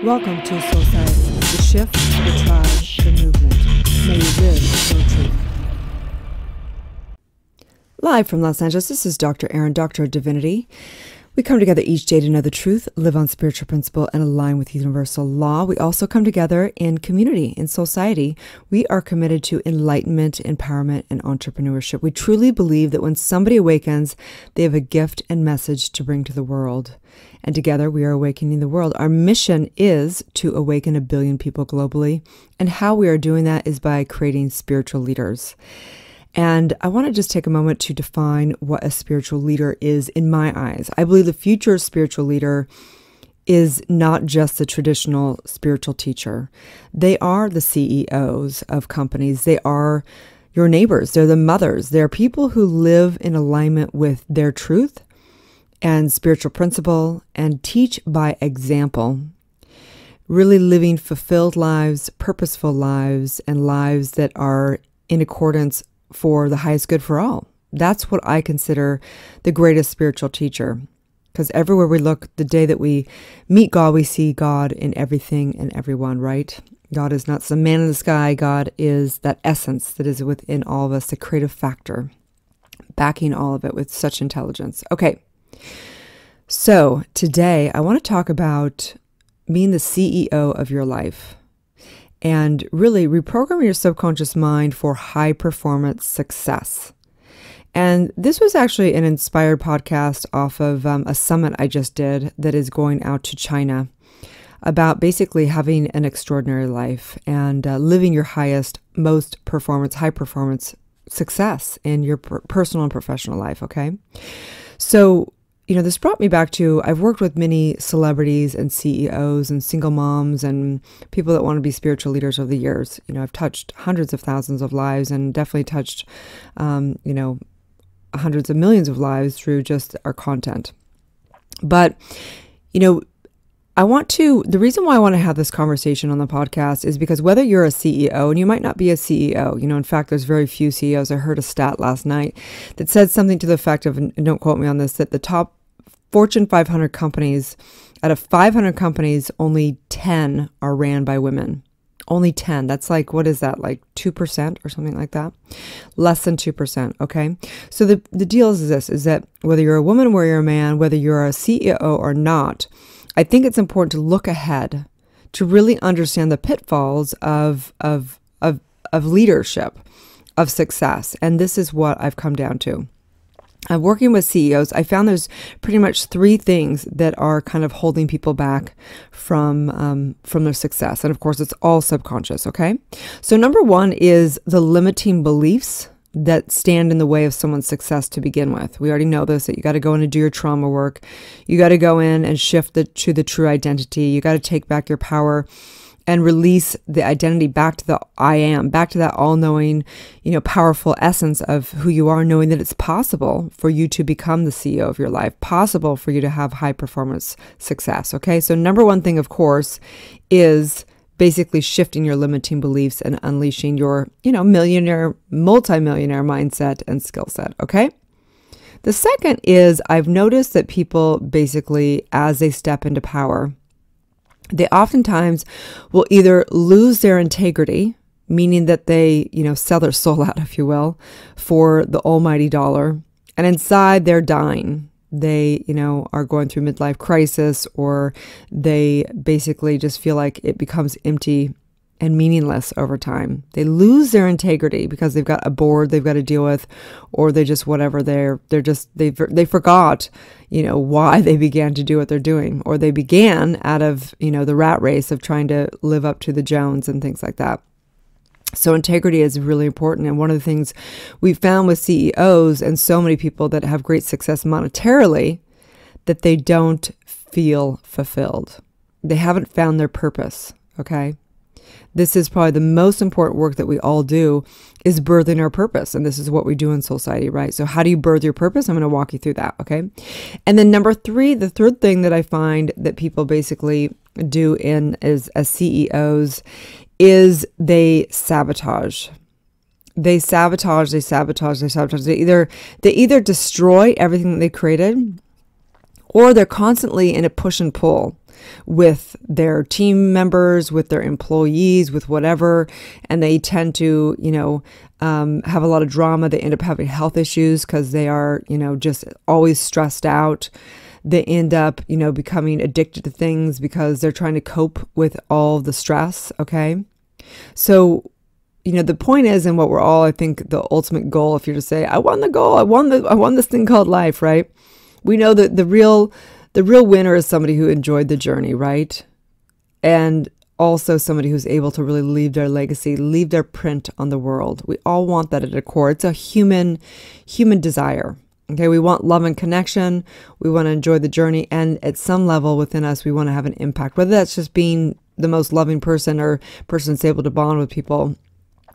Welcome to Soul Science, the shift, the tribe, the movement. May you live your truth. Live from Los Angeles, this is Dr. Erin, Doctor of Divinity. We come together each day to know the truth, live on spiritual principle, and align with universal law. We also come together in community, in society. We are committed to enlightenment, empowerment, and entrepreneurship. We truly believe that when somebody awakens, they have a gift and message to bring to the world. And together we are awakening the world. Our mission is to awaken 1 billion people globally. And how we are doing that is by creating spiritual leaders. And I want to just take a moment to define what a spiritual leader is in my eyes. I believe the future spiritual leader is not just the traditional spiritual teacher. They are the CEOs of companies. They are your neighbors. They're the mothers. They're people who live in alignment with their truth and spiritual principle and teach by example. Really living fulfilled lives, purposeful lives, and lives that are in accordance for the highest good for all. That's what I consider the greatest spiritual teacher. Because everywhere we look, the day that we meet God, we see God in everything and everyone, right? God is not some man in the sky. God is that essence that is within all of us, the creative factor, backing all of it with such intelligence. Okay, so today I want to talk about being the CEO of your life. And really reprogram your subconscious mind for high performance success. And this was actually an inspired podcast off of a summit I just did that is going out to China about basically having an extraordinary life and living your highest, most performance, high performance success in your personal and professional life. Okay. So, this brought me back to, I've worked with many celebrities and CEOs and single moms and people that want to be spiritual leaders over the years. I've touched hundreds of thousands of lives and definitely touched, hundreds of millions of lives through just our content. But, the reason why I want to have this conversation on the podcast is because whether you're a CEO, and you might not be a CEO, in fact, there's very few CEOs. I heard a stat last night that said something to the effect of, and don't quote me on this, that the top Fortune 500 companies, out of 500 companies, only 10 are ran by women. Only 10. That's like, what is that? Like 2% or something like that? Less than 2%. Okay. So the deal is this, is that whether you're a woman or you're a man, whether you're a CEO or not, I think it's important to look ahead to really understand the pitfalls of leadership, of success. And this is what I've come down to. I'm working with CEOs. I found there's pretty much 3 things that are kind of holding people back from their success. And of course, it's all subconscious. Okay. So number 1 is the limiting beliefs that stand in the way of someone's success to begin with. We already know this, that you got to go in and do your trauma work. You got to go in and shift to the true identity. You got to take back your power and release the identity back to the I am, back to that all-knowing, powerful essence of who you are, knowing that it's possible for you to become the CEO of your life, possible for you to have high performance success. Okay. So number 1 thing, of course, is basically shifting your limiting beliefs and unleashing your, millionaire, multimillionaire mindset and skill set. Okay. The second is I've noticed that people basically, as they step into power, they oftentimes will either lose their integrity, meaning that they, sell their soul out, if you will, for the almighty dollar. And inside they're dying. They, are going through midlife crisis, or they basically just feel like it becomes empty and meaningless over time. They lose their integrity because they've got a board they've got to deal with, or they just whatever they forgot, why they began to do what they're doing, or they began out of, the rat race of trying to live up to the Jones and things like that. So integrity is really important. And one of the things we've found with CEOs and so many people that have great success monetarily, that they don't feel fulfilled. They haven't found their purpose. Okay. This is probably the most important work that we all do, is birthing our purpose. And this is what we do in society, right? So how do you birth your purpose? I'm going to walk you through that. Okay. And then number 3, the third thing that I find that people basically do as CEOs is they sabotage. They either destroy everything that they created, or they're constantly in a push and pull. with their team members, with their employees, with whatever. And they tend to, have a lot of drama. They end up having health issues because they are, just always stressed out. They end up, becoming addicted to things because they're trying to cope with all the stress. Okay. So, the point is, and what we're all, I think the ultimate goal, if you're to say, I won the goal, I won this thing called life, right? We know that the real winner is somebody who enjoyed the journey, right? And also somebody who's able to really leave their legacy, leave their print on the world. We all want that at a core. It's a human desire. Okay, we want love and connection. We want to enjoy the journey. And at some level within us, we want to have an impact, whether that's just being the most loving person or person that's able to bond with people.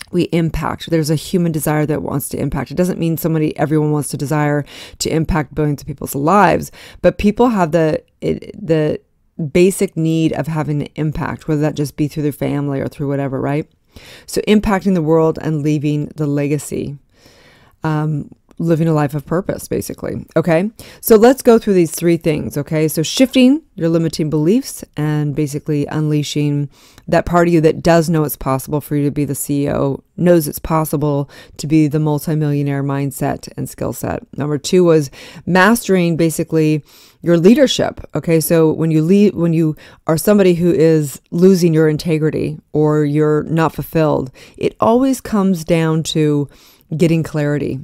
We impact. There's a human desire that wants to impact. It doesn't mean everyone wants to desire to impact billions of people's lives, but people have the basic need of having an impact, whether that just be through their family or through whatever, right? So impacting the world and leaving the legacy. Living a life of purpose, basically. Okay. So let's go through these three things. Okay. So shifting your limiting beliefs and basically unleashing that part of you that does know it's possible for you to be the CEO, knows it's possible to be the multimillionaire mindset and skill set. Number two was mastering basically your leadership. Okay. So when you are somebody who is losing your integrity or you're not fulfilled, it always comes down to getting clarity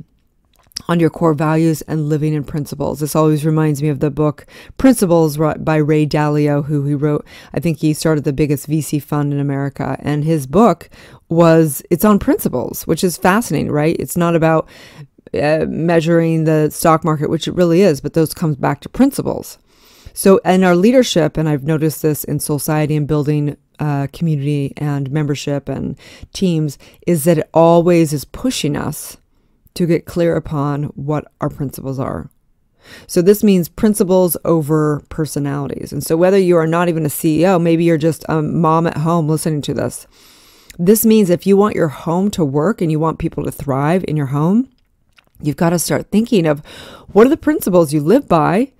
on your core values and living in principles. This always reminds me of the book Principles by Ray Dalio, who he wrote. I think he started the biggest VC fund in America. And his book it's on principles, which is fascinating, right? It's not about measuring the stock market, which it really is, but those comes back to principles. So in our leadership, and I've noticed this in society and building community and membership and teams, is that it always is pushing us to get clear upon what our principles are. So this means principles over personalities. And so whether you are not even a CEO, maybe you're just a mom at home listening to this. This means if you want your home to work and you want people to thrive in your home, you've got to start thinking of what are the principles you live by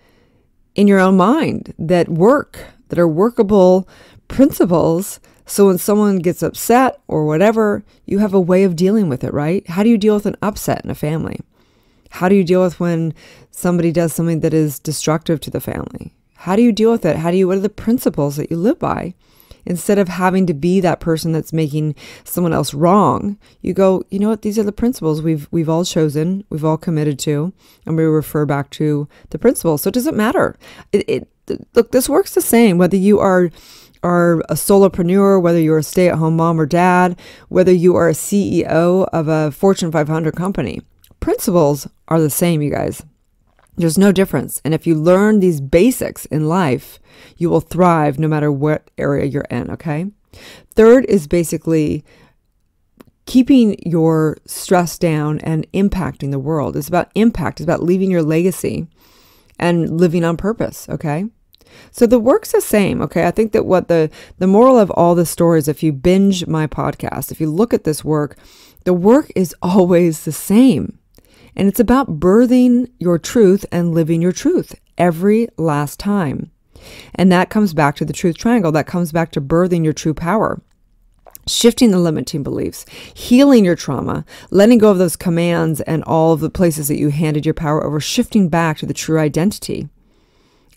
in your own mind that are workable principles. So when someone gets upset or whatever, you have a way of dealing with it, right? How do you deal with an upset in a family? How do you deal with when somebody does something that is destructive to the family? How do you deal with it? What are the principles that you live by? Instead of having to be that person that's making someone else wrong, you go, you know what? These are the principles we've all chosen, we've all committed to, and we refer back to the principles. So it doesn't matter. Look, this works the same, whether you are a solopreneur, whether you're a stay-at-home mom or dad, whether you are a CEO of a Fortune 500 company. Principles are the same, you guys. There's no difference. And if you learn these basics in life, you will thrive no matter what area you're in, okay? Third is basically keeping your stress down and impacting the world. It's about impact. It's about leaving your legacy and living on purpose, okay? So the work's the same, okay? I think that what the moral of all the stories, if you binge my podcast, if you look at this work, the work is always the same. And it's about birthing your truth and living your truth every last time. And that comes back to the truth triangle. That comes back to birthing your true power. Shifting the limiting beliefs, healing your trauma, letting go of those commands and all of the places that you handed your power over, shifting back to the true identity.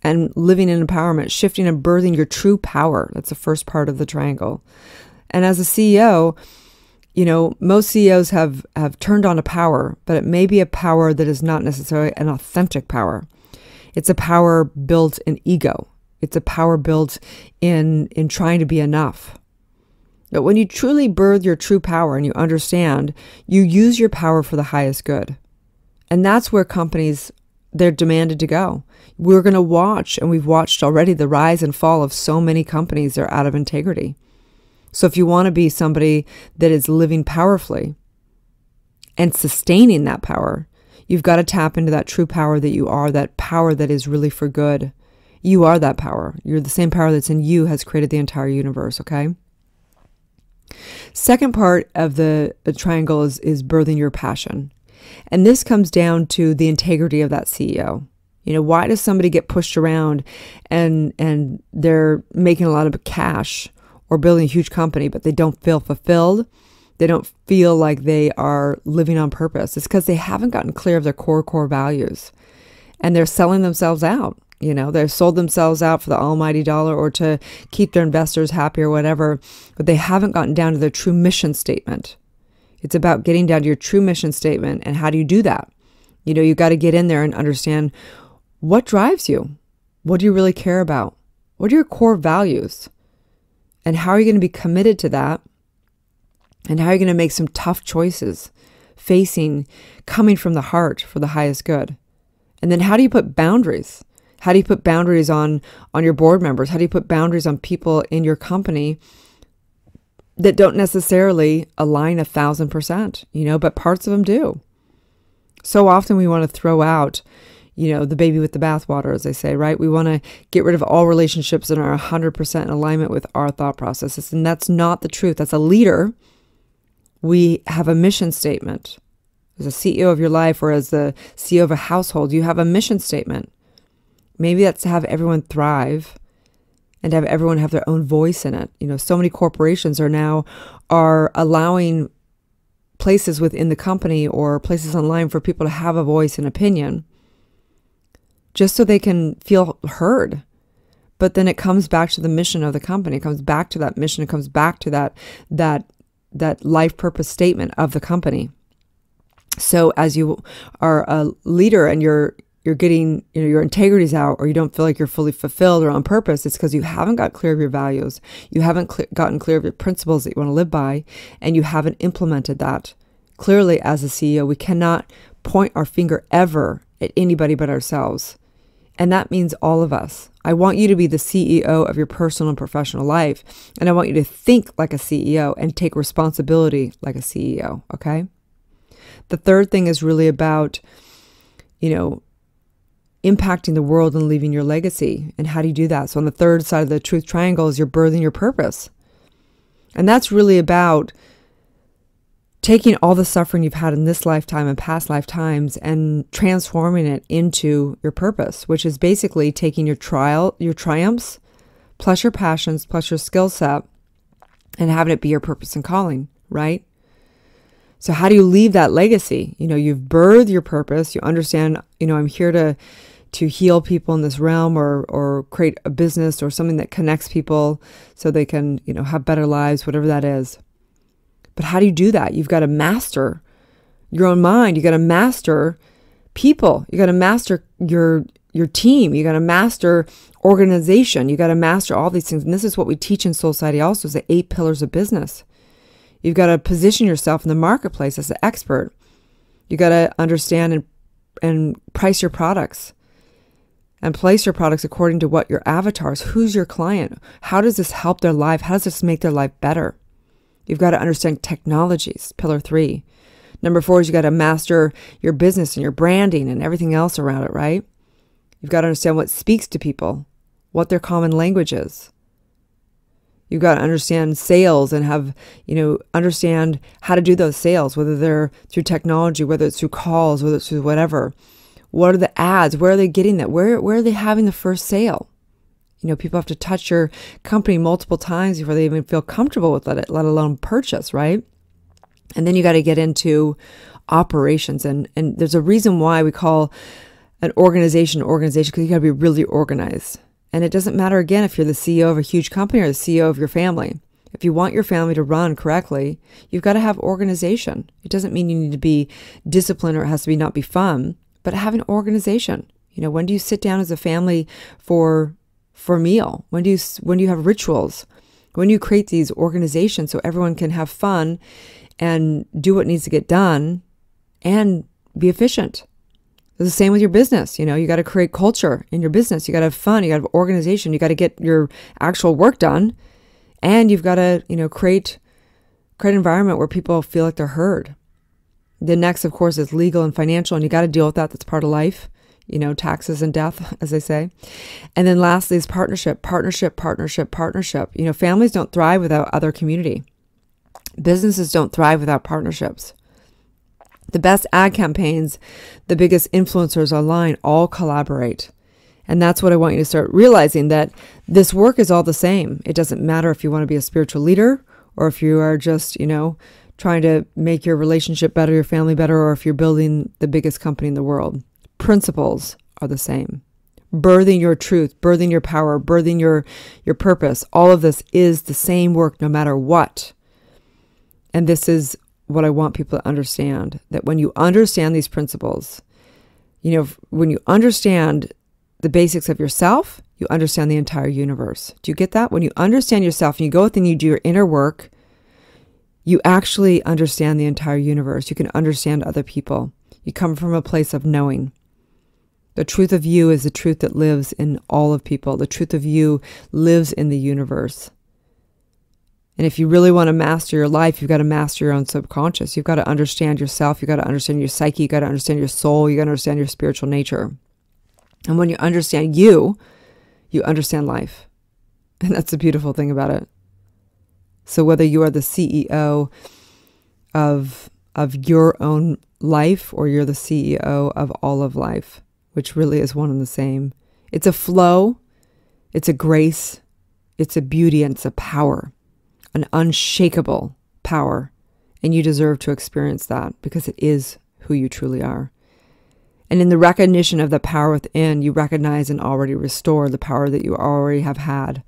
And living in empowerment, shifting and birthing your true power. That's the first part of the triangle. And as a CEO, most CEOs have turned on a power, but it may be a power that is not necessarily an authentic power. It's a power built in ego. It's a power built in trying to be enough. But when you truly birth your true power and you understand, you use your power for the highest good. And that's where companies, they're demanded to go. We're going to watch, and we've watched already, the rise and fall of so many companies that are out of integrity. So if you want to be somebody that is living powerfully and sustaining that power, you've got to tap into that true power that you are, that power that is really for good. You are that power. You're the same power that's in you has created the entire universe, okay? Second part of the triangle is birthing your passion. And this comes down to the integrity of that CEO. Why does somebody get pushed around and they're making a lot of cash or building a huge company, but they don't feel fulfilled? They don't feel like they are living on purpose. It's because they haven't gotten clear of their core values, and they're selling themselves out. They've sold themselves out for the almighty dollar or to keep their investors happy or whatever, but they haven't gotten down to their true mission statement. It's about getting down to your true mission statement. And how do you do that? You've got to get in there and understand what drives you. What do you really care about? What are your core values? And how are you going to be committed to that? And how are you going to make some tough choices, coming from the heart for the highest good? And then how do you put boundaries? How do you put boundaries on your board members? How do you put boundaries on people in your company that don't necessarily align 1,000%, but parts of them do? So often we want to throw out, the baby with the bathwater, as they say, right? We want to get rid of all relationships that are 100% in alignment with our thought processes. And that's not the truth. As a leader, we have a mission statement. As a CEO of your life or as the CEO of a household, you have a mission statement. Maybe that's to have everyone thrive and have everyone have their own voice in it. So many corporations are allowing places within the company or places online for people to have a voice and opinion just so they can feel heard. But then it comes back to the mission of the company. It comes back to that mission. It comes back to that life purpose statement of the company. So as you are a leader and you're getting, your integrity's out, or you don't feel like you're fully fulfilled or on purpose, it's because you haven't got clear of your values. You haven't gotten clear of your principles that you want to live by, and you haven't implemented that. Clearly, as a CEO, we cannot point our finger ever at anybody but ourselves. And that means all of us. I want you to be the CEO of your personal and professional life. And I want you to think like a CEO and take responsibility like a CEO, okay? The third thing is really about, impacting the world and leaving your legacy. And how do you do that? So on the third side of the truth triangle is you're birthing your purpose. And that's really about taking all the suffering you've had in this lifetime and past lifetimes and transforming it into your purpose, which is basically taking your triumphs, plus your passions, plus your skill set, and having it be your purpose and calling, right? So how do you leave that legacy? You've birthed your purpose. You understand, I'm here to heal people in this realm or create a business or something that connects people so they can, have better lives, whatever that is. But how do you do that? You've got to master your own mind. You got to master people. You got to master your team. You got to master organization. You got to master all these things. And this is what we teach in Soul Society also, is the 8 pillars of business. You've got to position yourself in the marketplace as an expert. You got to understand and price your products and place your products according to what your avatar is. Who's your client? How does this help their life? How does this make their life better? You've got to understand technologies, pillar 3. Number 4 is you got to master your business and your branding and everything else around it, right? You've got to understand what speaks to people, what their common language is. You've got to understand sales and understand how to do those sales, whether they're through technology, whether it's through calls, whether it's through whatever. What are the ads? Where are they getting that? Where are they having the first sale? People have to touch your company multiple times before they even feel comfortable with it, let alone purchase, right? And then you got to get into operations. And there's a reason why we call an organization, because you got to be really organized. And it doesn't matter, again, if you're the CEO of a huge company or the CEO of your family. If you want your family to run correctly, you've got to have organization. It doesn't mean you need to be disciplined or it has to not be fun, but have an organization. When do you sit down as a family for a meal? When do you have rituals? When do you create these organizations so everyone can have fun and do what needs to get done and be efficient? It's the same with your business. You got to create culture in your business. You got to have fun. You got to have organization. You got to get your actual work done. And you've got to, create an environment where people feel like they're heard. The next, of course, is legal and financial. And you got to deal with that. That's part of life. Taxes and death, as they say. And then lastly is partnership. Families don't thrive without other community. Businesses don't thrive without partnerships. The best ad campaigns, the biggest influencers online all collaborate. And that's what I want you to start realizing, that this work is all the same. It doesn't matter if you want to be a spiritual leader or if you are just, trying to make your relationship better, your family better, or if you're building the biggest company in the world. Principles are the same. Birthing your truth, birthing your power, birthing your purpose. All of this is the same work no matter what. And this is what I want people to understand, that when you understand these principles, when you understand the basics of yourself, you understand the entire universe. Do you get that? When you understand yourself and you go within and you do your inner work, you actually understand the entire universe. You can understand other people. You come from a place of knowing. The truth of you is the truth that lives in all of people. The truth of you lives in the universe. And if you really want to master your life, you've got to master your own subconscious. You've got to understand yourself. You've got to understand your psyche. You've got to understand your soul. You've got to understand your spiritual nature. And when you understand you understand life. And that's the beautiful thing about it. So whether you are the CEO of your own life or you're the CEO of all of life, which really is one and the same, it's a flow, it's a grace, it's a beauty, and it's a power, an unshakable power. And you deserve to experience that because it is who you truly are. And in the recognition of the power within, you recognize and already restore the power that you already have had,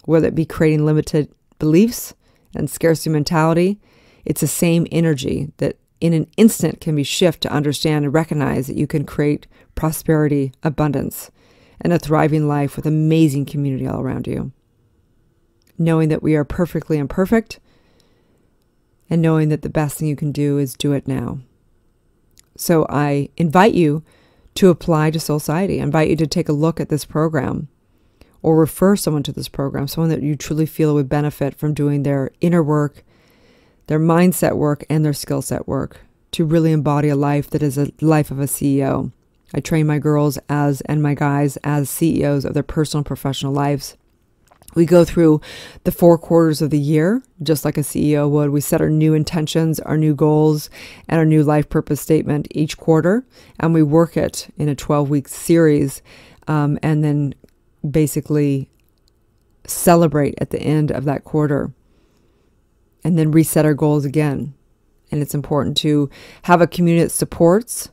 whether it be creating limited beliefs and scarcity mentality. It's the same energy that in an instant can be shifted to understand and recognize that you can create prosperity, abundance, and a thriving life with amazing community all around you. Knowing that we are perfectly imperfect and knowing that the best thing you can do is do it now. So I invite you to apply to Soulciety. I invite you to take a look at this program or refer someone to this program, someone that you truly feel would benefit from doing their inner work, their mindset work, and their skill set work to really embody a life that is a life of a CEO. I train my girls and my guys as CEOs of their personal and professional lives. We go through the 4 quarters of the year, just like a CEO would. We set our new intentions, our new goals, and our new life purpose statement each quarter, and we work it in a 12-week series, and then basically celebrate at the end of that quarter, and then reset our goals again. And it's important to have a community that supports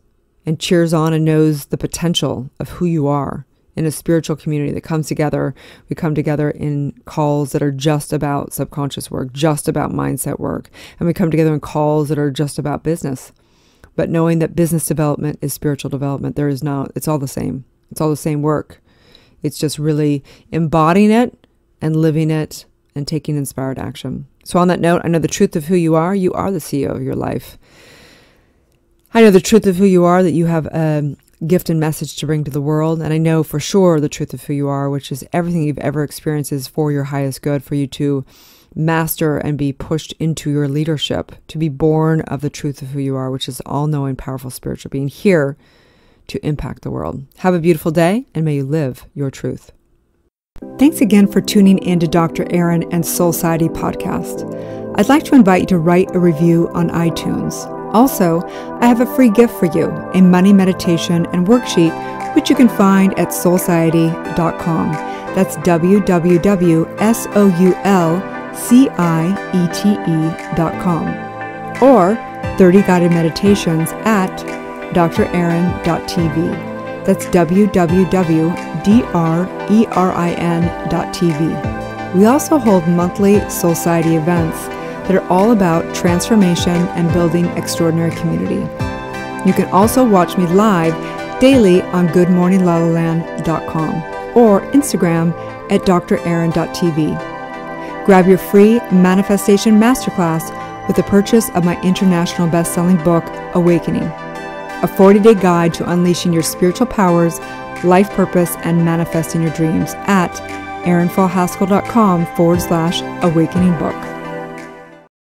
and cheers on and knows the potential of who you are. In a spiritual community that comes together, we come together in calls that are just about subconscious work, just about mindset work. And we come together in calls that are just about business. But knowing that business development is spiritual development, it's all the same. It's all the same work. It's just really embodying it and living it and taking inspired action. So on that note, I know the truth of who you are the CEO of your life. I know the truth of who you are, that you have a gift and message to bring to the world. And I know for sure the truth of who you are, which is everything you've ever experienced is for your highest good, for you to master and be pushed into your leadership, to be born of the truth of who you are, which is all-knowing, powerful spiritual being here to impact the world. Have a beautiful day, and may you live your truth. Thanks again for tuning in to Dr. Erin and Soulciety podcast. I'd like to invite you to write a review on iTunes. Also, I have a free gift for you, a money meditation and worksheet, which you can find at soulciety.com. That's www.soulciete.com. Or 30 guided meditations at drerin.tv. That's www.drerin.tv. We also hold monthly Soulciety events that are all about transformation and building extraordinary community. You can also watch me live daily on goodmorninglalaland.com or Instagram at drerin.tv. Grab your free manifestation masterclass with the purchase of my international best-selling book, Awakening, a 40-day guide to unleashing your spiritual powers, life purpose, and manifesting your dreams at erinfallhaskell.com/awakening book.